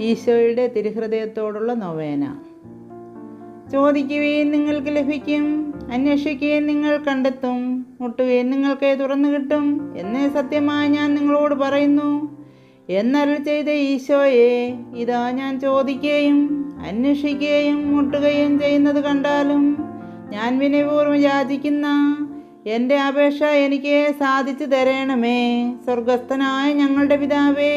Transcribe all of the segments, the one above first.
ഈശോയുടെ തിരുഹൃദയത്തോടുള്ള നൊവേന. ചോദിക്കുവേൻ നിങ്ങൾക്ക് ലഭിക്കും, അന്വേഷിക്കുകയും നിങ്ങൾ കണ്ടെത്തും, മുട്ടുകയും നിങ്ങൾക്ക് തുറന്നു കിട്ടും എന്നേ സത്യമായി ഞാൻ നിങ്ങളോട് പറയുന്നു എന്നരുൾ ചെയ്ത ഈശോയെ, ഇതാ ഞാൻ ചോദിക്കുകയും അന്വേഷിക്കുകയും മുട്ടുകയും ചെയ്യുന്നത് കണ്ടാലും ഞാൻ വിനയപൂർവ്വം യാചിക്കുന്ന എൻ്റെ അപേക്ഷ എനിക്ക് സാധിച്ചു തരണമേ. സ്വർഗസ്ഥനായ ഞങ്ങളുടെ പിതാവേ,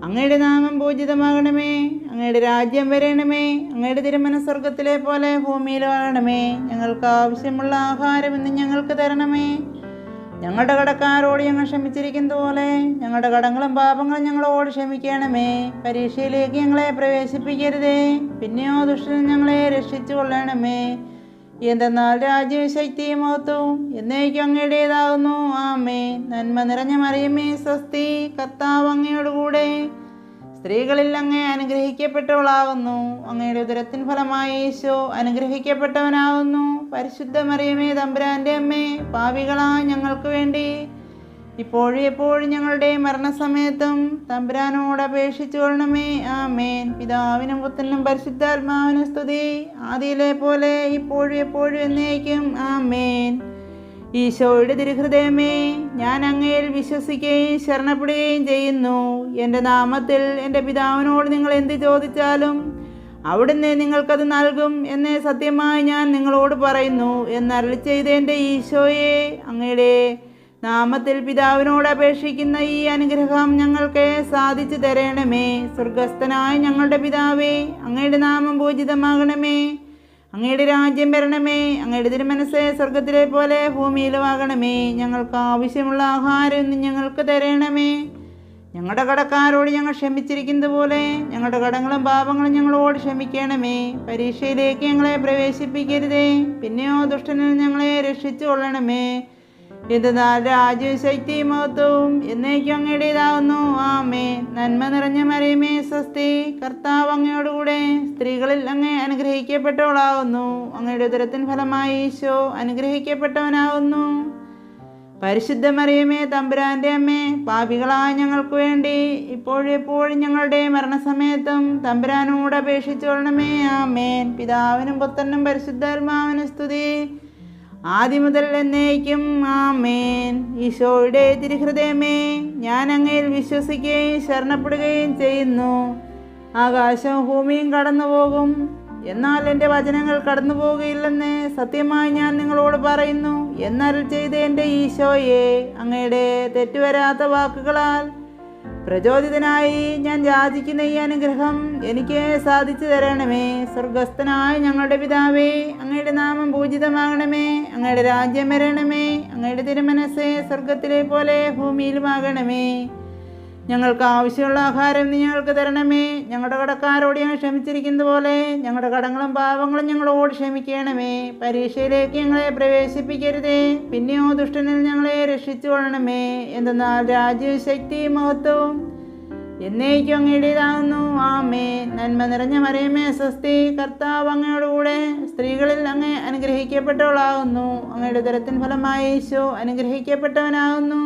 അങ്ങയുടെ നാമം പൂജിതമാകണമേ, അങ്ങയുടെ രാജ്യം വരണമേ, അങ്ങയുടെ തിരുമനസ്സ് സ്വർഗത്തിലെ പോലെ ഭൂമിയിലാകണമേ. ഞങ്ങൾക്ക് ആവശ്യമുള്ള ആഹാരം ഇന്ന് ഞങ്ങൾക്ക് തരണമേ. ഞങ്ങളുടെ കടക്കാരോട് ഞങ്ങൾ ക്ഷമിച്ചിരിക്കുന്നത് പോലെ ഞങ്ങളുടെ കടങ്ങളും പാപങ്ങളും ഞങ്ങളോട് ക്ഷമിക്കണമേ. പരീക്ഷയിലേക്ക് ഞങ്ങളെ പ്രവേശിപ്പിക്കരുതേ, പിന്നെയോ ദുഷ്ടൻ ഞങ്ങളെ രക്ഷിച്ചു കൊള്ളണമേ. എന്തെന്നാൽ രാജ്യവും ശക്തിയും മഹത്വവും എന്നേക്കും അങ്ങയുടേതാകുന്നു. ആമേൻ. നന്മ നിറഞ്ഞ മറിയമേ സ്വസ്തി, കർത്താവ് അങ്ങയോടുകൂടെ സ്ത്രീകളിൽ അങ്ങേ അനുഗ്രഹിക്കപ്പെട്ടവളാകുന്നു. അങ്ങയുടെ ഉദരത്തിൻ ഫലമായി യേശു അനുഗ്രഹിക്കപ്പെട്ടവനാകുന്നു. പരിശുദ്ധ മറിയമേ തമ്പുരാൻ്റെ അമ്മേ, പാപികളായ ഞങ്ങൾക്ക് വേണ്ടി ഇപ്പോഴും എപ്പോഴും ഞങ്ങളുടെ മരണസമയത്തും തമ്പുരാനോട് അപേക്ഷിച്ചു കൊള്ളണമേ. ആമേൻ. പിതാവിനും പുത്രനും പരിശുദ്ധാത്മാവിനും സ്തുതി, ആദിയിലെ പോലെ ഇപ്പോഴും എപ്പോഴും എന്നേക്കും. ആമേൻ. ഈശോയുടെ തിരുഹൃദയമേ, ഞാൻ അങ്ങയിൽ വിശ്വസിക്കുകയും ശരണപ്പെടുകയും ചെയ്യുന്നു. എൻ്റെ നാമത്തിൽ എൻ്റെ പിതാവിനോട് നിങ്ങൾ എന്ത് ചോദിച്ചാലും അവിടുന്ന് നിങ്ങൾക്കത് നൽകും എന്നേ സത്യമായി ഞാൻ നിങ്ങളോട് പറയുന്നു എന്നരുളി ചെയ്ത എൻ്റെ ഈശോയെ, അങ്ങയുടെ നാമത്തിൽ പിതാവിനോട് അപേക്ഷിക്കുന്ന ഈ അനുഗ്രഹം ഞങ്ങൾക്ക് സാധിച്ചു തരണമേ. സ്വർഗസ്ഥനായ ഞങ്ങളുടെ പിതാവേ, അങ്ങയുടെ നാമം പൂജിതമാകണമേ, അങ്ങയുടെ രാജ്യം വരണമേ, അങ്ങയുടെ തിരുമനസ്സ് സ്വർഗത്തിലെ പോലെ ഭൂമിയിലുമാകണമേ. ഞങ്ങൾക്ക് ആവശ്യമുള്ള ആഹാരം ഇന്ന് ഞങ്ങൾക്ക് തരണമേ. ഞങ്ങളുടെ കടക്കാരോട് ഞങ്ങൾ ക്ഷമിച്ചിരിക്കുന്നത് പോലെ ഞങ്ങളുടെ കടങ്ങളും പാപങ്ങളും ഞങ്ങളോട് ക്ഷമിക്കണമേ. പരീക്ഷയിലേക്ക് ഞങ്ങളെ പ്രവേശിപ്പിക്കരുതേ, പിന്നെയോ ദുഷ്ടനിൽ ഞങ്ങളെ രക്ഷിച്ചു കൊള്ളണമേ. എന്തെന്നാൽ രാജ്യവും ശക്തിയും മഹത്വവും എന്നേക്കും അങ്ങയുടേതാകുന്നു. ആമേൻ. നന്മ നിറഞ്ഞ മറിയമേ സ്വസ്തി, കർത്താവ് അങ്ങയോടുകൂടെ സ്ത്രീകളിൽ അങ്ങ് അനുഗ്രഹിക്കപ്പെട്ടവളാകുന്നു. അങ്ങയുടെ ഉദരത്തിൻ ഫലമായി ഈശോ അനുഗ്രഹിക്കപ്പെട്ടവനാകുന്നു. പരിശുദ്ധ മറിയമേ തമ്പുരാൻ്റെ അമ്മേ, പാപികളായ ഞങ്ങൾക്ക് വേണ്ടി ഇപ്പോഴും എപ്പോഴും ഞങ്ങളുടെ മരണസമയത്തും തമ്പുരാനോട് അപേക്ഷിച്ചു കൊള്ളണമേ. ആമേൻ. പിതാവിനും പുത്രനും പരിശുദ്ധാത്മാവിനും സ്തുതി, ആദ്യം മുതൽ എന്നേക്കും. ആമേൻ. ഈശോയുടെ തിരുഹൃദയമേ, ഞാൻ അങ്ങയിൽ വിശ്വസിക്കുകയും ശരണപ്പെടുകയും ചെയ്യുന്നു. ആകാശവും ഭൂമിയും കടന്നു പോകും, എന്നാൽ എൻ്റെ വചനങ്ങൾ കടന്നു പോകുകയില്ലെന്ന് സത്യമായി ഞാൻ നിങ്ങളോട് പറയുന്നു എന്നരുൾ ചെയ്ത എൻ്റെ ഈശോയെ, അങ്ങയുടെ തെറ്റുവരാത്ത വാക്കുകളാൽ പ്രചോദിതനായി ഞാൻ യാചിക്കുന്ന ഈ അനുഗ്രഹം എനിക്ക് സാധിച്ചു തരണമേ. സ്വർഗസ്ഥനായ ഞങ്ങളുടെ പിതാവേ, അങ്ങയുടെ നാമം പൂജിതമാകണമേ, അങ്ങയുടെ രാജ്യം വരണമേ, അങ്ങയുടെ തിരുമനസ്സ് സ്വർഗത്തിലെ പോലെ ഭൂമിയിലുമാകണമേ. ഞങ്ങൾക്ക് ആവശ്യമുള്ള ആഹാരം ഇന്ന് ഞങ്ങൾക്ക് തരണമേ. ഞങ്ങളുടെ കടക്കാരോട് ഞങ്ങൾ ക്ഷമിച്ചിരിക്കുന്നത് പോലെ ഞങ്ങളുടെ കടങ്ങളും പാപങ്ങളും ഞങ്ങളോട് ക്ഷമിക്കണമേ. പരീക്ഷയിലേക്ക് ഞങ്ങളെ പ്രവേശിപ്പിക്കരുതേ, പിന്നെയോ ദുഷ്ടനിൽ ഞങ്ങളെ രക്ഷിച്ചു കൊള്ളണമേ. എന്തെന്നാൽ രാജ്യവും ശക്തിയും മഹത്വവും എന്നേക്കും അങ്ങയുടേതാകുന്നു. ആമേൻ. നന്മ നിറഞ്ഞ മറിയമേ സ്വസ്തി, കർത്താവ് അങ്ങയോടുകൂടെ സ്ത്രീകളിൽ അങ്ങ് അനുഗ്രഹിക്കപ്പെട്ടവളാകുന്നു. അങ്ങയുടെ ഉദരത്തിൻ ഫലമായി യേശു അനുഗ്രഹിക്കപ്പെട്ടവനാകുന്നു.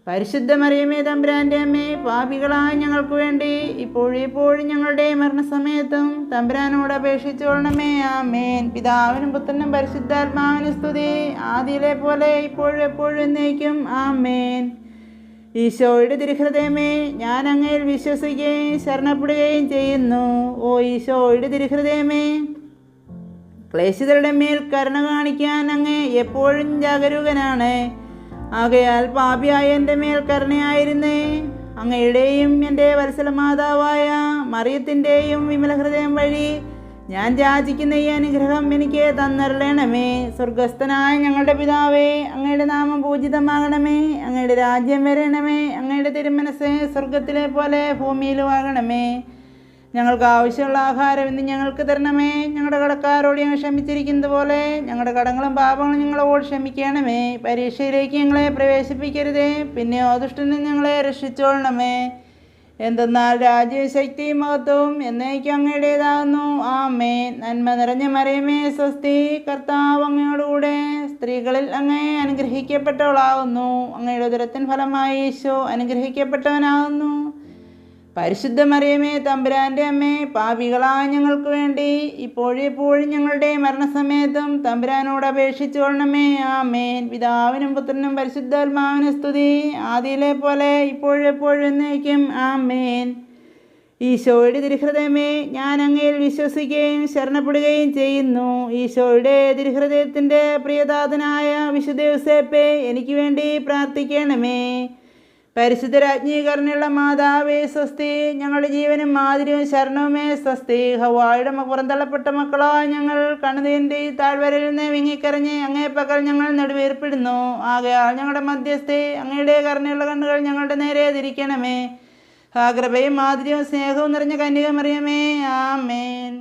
പരിശുദ്ധ മറിയമേ തമ്പുരാൻ്റെ അമ്മേ, പാപികളായ ഞങ്ങൾക്ക് വേണ്ടി ഇപ്പോഴും എപ്പോഴും ഞങ്ങളുടെ മരണസമയത്തും തമ്പുരാനോട് അപേക്ഷിച്ചു കൊള്ളണമേ. ആമേൻ. പിതാവിനും പുത്രനും പരിശുദ്ധാത്മാവിനും സ്തുതി, ആദിയിലെ പോലെ ഇപ്പോഴും എപ്പോഴും എന്നേക്കും. ആമേൻ. ഈശോയുടെ തിരുഹൃദയമേ, ഞാൻ അങ്ങയിൽ വിശ്വസിക്കുകയും ശരണപ്പെടുകയും ചെയ്യുന്നു. ഓ ഈശോയുടെ തിരുഹൃദയമേ, ക്ലേശിതരുടെ മേൽ കരുണ കാണിക്കാൻ അങ്ങ് എപ്പോഴും ജാഗരൂകനാണ്. ആകയാൽ പാപിയായ എൻ്റെ മേൽ കരുണയായിരുന്നേ. അങ്ങയുടെയും എൻ്റെ വത്സല മാതാവായ മറിയത്തിൻ്റെയും വിമല ഹൃദയം വഴി ഞാൻ യാചിക്കുന്ന ഈ അനുഗ്രഹം എനിക്ക് തന്നരുളണമേ. സ്വർഗസ്ഥനായ ഞങ്ങളുടെ പിതാവേ, അങ്ങയുടെ നാമം പൂജിതമാകണമേ, അങ്ങയുടെ രാജ്യം വരണമേ, അങ്ങയുടെ തിരുമനസ്സ് സ്വർഗത്തിലെ പോലെ ഭൂമിയിലുമാകണമേ. ഞങ്ങൾക്ക് ആവശ്യമുള്ള ആഹാരം ഇന്ന് ഞങ്ങൾക്ക് തരണമേ. ഞങ്ങളുടെ കടക്കാരോട് ഞങ്ങൾ ക്ഷമിച്ചിരിക്കുന്നത് പോലെ ഞങ്ങളുടെ കടങ്ങളും പാപങ്ങളും ഞങ്ങളോട് ക്ഷമിക്കണമേ. പരീക്ഷയിലേക്ക് ഞങ്ങളെ പ്രവേശിപ്പിക്കരുതേ, പിന്നെയോ ദുഷ്ടനിൽ ഞങ്ങളെ രക്ഷിച്ചോളണമേ. എന്തെന്നാൽ രാജ്യവും ശക്തിയും മഹത്വവും എന്നേക്കും അങ്ങയുടേതാകുന്നു. ആമേൻ. നന്മ നിറഞ്ഞ മറിയമേ സ്വസ്തി, കർത്താവ് അങ്ങയോടുകൂടെ സ്ത്രീകളിൽ അങ്ങ് അനുഗ്രഹിക്കപ്പെട്ടവളാകുന്നു. അങ്ങയുടെ ഉദരത്തിൻ ഫലമായി യേശു അനുഗ്രഹിക്കപ്പെട്ടവനാകുന്നു. പരിശുദ്ധ മറിയമേ തമ്പുരാൻ്റെ അമ്മേ, പാപികളായ ഞങ്ങൾക്ക് വേണ്ടി ഇപ്പോഴെപ്പോഴും ഞങ്ങളുടെ മരണസമയത്തും തമ്പുരാനോട് അപേക്ഷിച്ചു കൊള്ളണമേ. ആമേൻ. പിതാവിനും പുത്രനും പരിശുദ്ധാത്മാവിനും സ്തുതി, ആദിയിലെ പോലെ ഇപ്പോഴെപ്പോഴും എന്നേക്കും. ആമേൻ. ഈശോയുടെ തിരുഹൃദയമേ, ഞാൻ അങ്ങയിൽ വിശ്വസിക്കുകയും ശരണപ്പെടുകയും ചെയ്യുന്നു. ഈശോയുടെ തിരുഹൃദയത്തിൻ്റെ പ്രിയതാതനായ വിശുദ്ധ യോസേപ്പേ, എനിക്ക് വേണ്ടി പ്രാർത്ഥിക്കണമേ. പരിശുദ്ധരാജ്ഞി കരുണയുള്ള മാതാവേ സ്വസ്തി, ഞങ്ങളുടെ ജീവനും മാതിരിയും ശരണവുമേ സ്വസ്തി. ഹവ്വായുടെ പുറന്തള്ളപ്പെട്ട മക്കളായ ഞങ്ങൾ കണ്ണുനീരിൻ്റെ താഴ്വരയിൽ നിന്ന് വിങ്ങിക്കരഞ്ഞ് അങ്ങേ പക്കൽ ഞങ്ങൾ നെടുവേർപ്പെടുന്നു. ആകയാൽ ഞങ്ങളുടെ മധ്യസ്ഥെ, അങ്ങയുടെ കരുണയുള്ള കണ്ണുകൾ ഞങ്ങളുടെ നേരെ തിരിക്കണമേ. കൃപയും മാധുര്യവും സ്നേഹവും നിറഞ്ഞ കന്യക മറിയമേ, ആമേൻ.